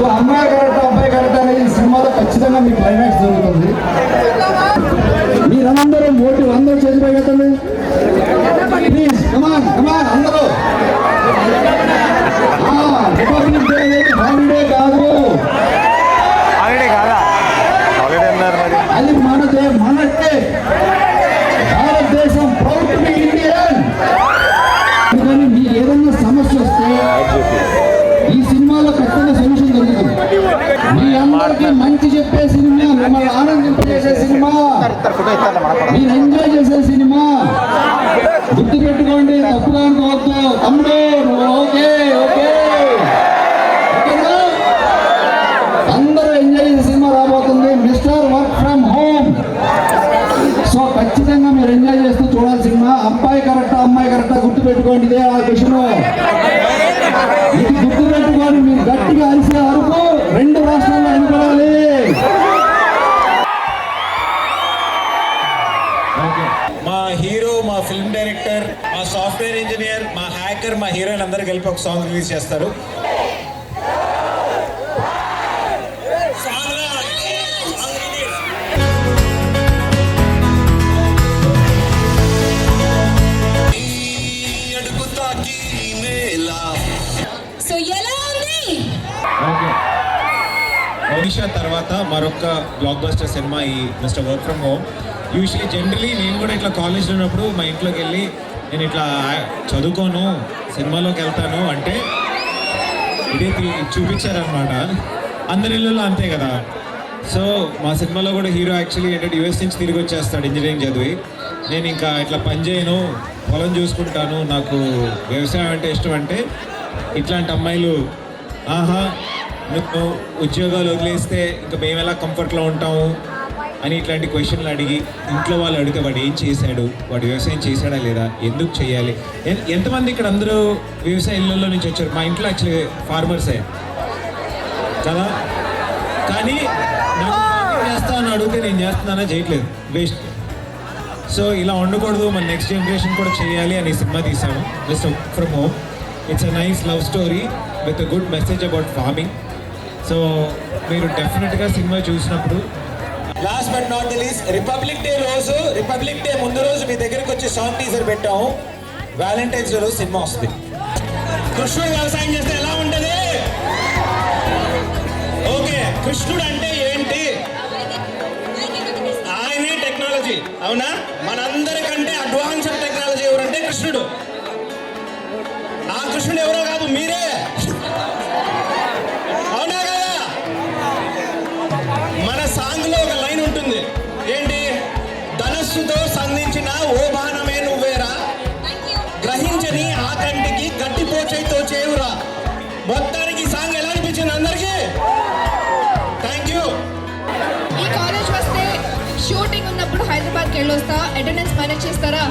So అమ్మాయి correct అబ్బాయి correct అనేది సినిమాలో ఖచ్చితంగా మీ క్లైమాక్స్ జరుగుతుంది. మీరందరూ మోటివ్ అందరూ చేసిపోయి కదండి ప్లీజ్ కమాన్ కమాన్ అందరూ. రిపబ్లిక్ డే హాలిడే కాదు, అది మనదే మనకే. భారతదేశం ప్రౌడ్ టు బి ఇండియన్. అందుకని మీకు ఏదన్నా సమస్య వస్తే ఈ సినిమాలో ఖచ్చితంగా సొల్యూషన్ దొరుకుతుంది. మీ అందరికీ మంచి చెప్పే సినిమా, మిమ్మల్ని ఆనందింపజేసే సినిమా, మీరు ఎంజాయ్ చేసే సినిమా. గుర్తు పెట్టుకోండి, తప్పుగా అనుకోవద్దు. తమ్ముడు ఓకే ఓకే అందరూ ఎంజాయ్ చేసే సినిమా రాబోతుంది, mister work from home. So ఖచ్చితంగా మీరు ఎంజాయ్ చేస్తూ చూడాలి సినిమా. అబ్బాయి కరెక్టా అమ్మాయి కరెక్టా గుర్తు పెట్టుకోండి, ఇదే ఆ క్వశ్చన్. ఇది గుర్తు పెట్టుకొని మీరు గట్టిగా అరిసే అరుపు రెండు రాష్ట్రాల్లో అనుకోవాలి. మా హీరో, మా ఫిల్మ్ డైరెక్టర్, మా సాఫ్ట్వేర్ ఇంజనీర్, మా హ్యాకర్, మా హీరోయిన్ అందరూ కలిపి ఒక సాంగ్ రిలీజ్ చేస్తారు. ఒడిషా తర్వాత మరొక బ్లాక్ బస్టర్ సినిమా ఈ mister work from home. Usually generally నేను కూడా ఇట్లా కాలేజ్లో ఉన్నప్పుడు మా ఇంట్లోకి వెళ్ళి నేను ఇట్లా చదువుకోను సినిమాలోకి వెళ్తాను అంటే ఇదే చూపించారనమాట. అందరి ఇళ్ళలో అంతే కదా. సో మా సినిమాలో కూడా హీరో యాక్చువల్లీ ఏంటంటే యూఎస్ నుంచి తిరిగి వచ్చేస్తాడు ఇంజనీరింగ్ చదివి. నేను ఇంకా ఇట్లా పని చేయను, పొలం చూసుకుంటాను, నాకు వ్యవసాయం అంటే ఇష్టం అంటే ఇట్లాంటి అమ్మాయిలు ఆహా నువ్వు ఉద్యోగాలు వదిలేస్తే ఇంకా మేము ఎలా కంఫర్ట్లో ఉంటాము అని ఇట్లాంటి క్వశ్చన్లు అడిగి ఇంట్లో వాళ్ళు అడిగితే వాడు ఏం చేశాడు, వాడు వ్యవసాయం చేశాడా లేదా, ఎందుకు చేయాలి. ఎంతమంది ఇక్కడ అందరూ వ్యవసాయ ఇళ్ళల్లో నుంచి వచ్చారు. మా ఇంట్లో యాక్చువల్లీ ఫార్మర్సే కదా, కానీ చేస్తాను అడిగితే నేను చేస్తున్నానా చేయట్లేదు, వేస్ట్. సో ఇలా ఉండకూడదు, మన నెక్స్ట్ జనరేషన్ కూడా చేయాలి అని సినిమా తీసాము mister work from home. It's a nice love story with a good message about farming. So మీరు డెఫినెట్గా సినిమా చూసినప్పుడు. Last but not the least, republic day రోజు, రిపబ్లిక్ డే ముందు రోజు మీ దగ్గరికి వచ్చి సాంగ్ టీజర్ పెట్టాము. వ్యాలంటైన్స్ డే రోజు సినిమా వస్తుంది. కృష్ణుడు వ్యవసాయం చేస్తే ఎలా ఉంటుంది? ఓకే, కృష్ణుడు అంటే ఏంటి? ఆయనే టెక్నాలజీ, అవునా? మనందరికంటే అడ్వాన్స్డ్ టెక్నాలజీ ఎవరంటే కృష్ణుడు. ఆ కృష్ణుడు ఎవరో కాదు, మీరే. అవునా కదా? మన సాంగ్ లో ఒక లైన్ ఉంటుంది, ఏంటి? ధనస్సుతో సంధించిన ఓ బాణమే నువ్వేరా, గ్రహించని ఆ కంటికి గట్టిపోచైతో చేయురా. మొత్తానికి సాంగ్ ఎలా అనిపించింది అందరికీ? Thank you. ఈ కాలేజ్ వస్తే షూటింగ్ ఉన్నప్పుడు హైదరాబాద్కి వెళ్ళొస్తా, అటెండెన్స్ మేనేజ్ చేస్తారా?